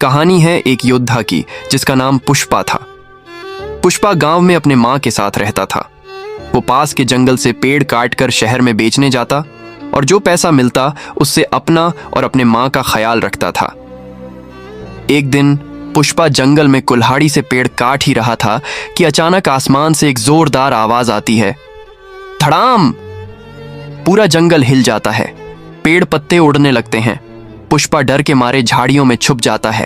कहानी है एक योद्धा की जिसका नाम पुष्पा था। पुष्पा गांव में अपने माँ के साथ रहता था। वो पास के जंगल से पेड़ काट कर शहर में बेचने जाता और जो पैसा मिलता उससे अपना और अपने माँ का ख्याल रखता था। एक दिन पुष्पा जंगल में कुल्हाड़ी से पेड़ काट ही रहा था कि अचानक आसमान से एक जोरदार आवाज आती है, धड़ाम। पूरा जंगल हिल जाता है, पेड़ पत्ते उड़ने लगते हैं। पुष्पा डर के मारे झाड़ियों में छुप जाता है।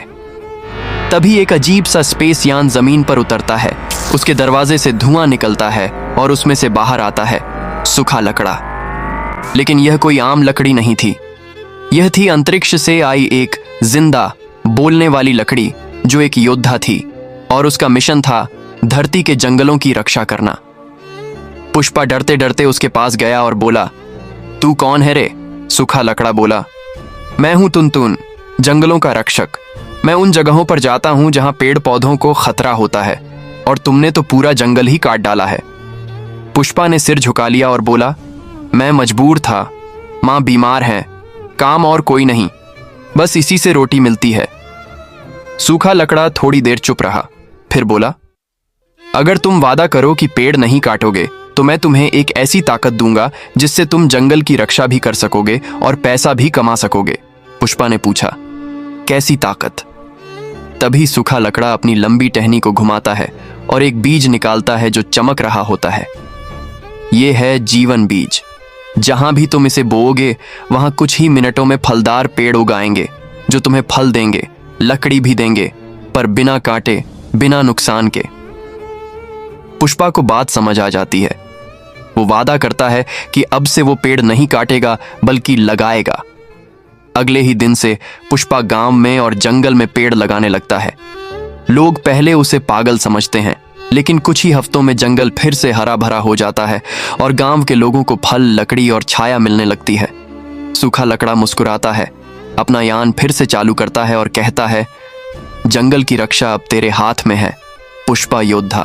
तभी एक अजीब सा स्पेस यान जमीन पर उतरता है। उसके दरवाजे से धुआं निकलता है और उसमें से बाहर आता है सूखा लकड़ा। लेकिन यह कोई आम लकड़ी नहीं थी। यह थी अंतरिक्ष से आई एक जिंदा बोलने वाली लकड़ी जो एक योद्धा थी और उसका मिशन था धरती के जंगलों की रक्षा करना। पुष्पा डरते डरते उसके पास गया और बोला, तू कौन है रे? सूखा लकड़ा बोला, मैं हूं तुनतुन, जंगलों का रक्षक। मैं उन जगहों पर जाता हूं जहां पेड़ पौधों को खतरा होता है और तुमने तो पूरा जंगल ही काट डाला है। पुष्पा ने सिर झुका लिया और बोला, मैं मजबूर था, माँ बीमार है, काम और कोई नहीं, बस इसी से रोटी मिलती है। सूखा लकड़ा थोड़ी देर चुप रहा, फिर बोला, अगर तुम वादा करो कि पेड़ नहीं काटोगे तो मैं तुम्हें एक ऐसी ताकत दूंगा जिससे तुम जंगल की रक्षा भी कर सकोगे और पैसा भी कमा सकोगे। पुष्पा ने पूछा, कैसी ताकत? तभी सूखा लकड़ा अपनी लंबी टहनी को घुमाता है और एक बीज निकालता है जो चमक रहा होता है। यह है जीवन बीज। जहां भी तुम इसे बोओगे वहां कुछ ही मिनटों में फलदार पेड़ उगाएंगे जो तुम्हें फल देंगे, लकड़ी भी देंगे, पर बिना काटे, बिना नुकसान के। पुष्पा को बात समझ आ जाती है। वो वादा करता है कि अब से वो पेड़ नहीं काटेगा बल्कि लगाएगा। अगले ही दिन से पुष्पा गांव में और जंगल में पेड़ लगाने लगता है। लोग पहले उसे पागल समझते हैं, लेकिन कुछ ही हफ्तों में जंगल फिर से हरा भरा हो जाता है और गांव के लोगों को फल, लकड़ी और छाया मिलने लगती है। सूखा लकड़ा मुस्कुराता है, अपना यान फिर से चालू करता है और कहता है, जंगल की रक्षा अब तेरे हाथ में है, पुष्पा योद्धा।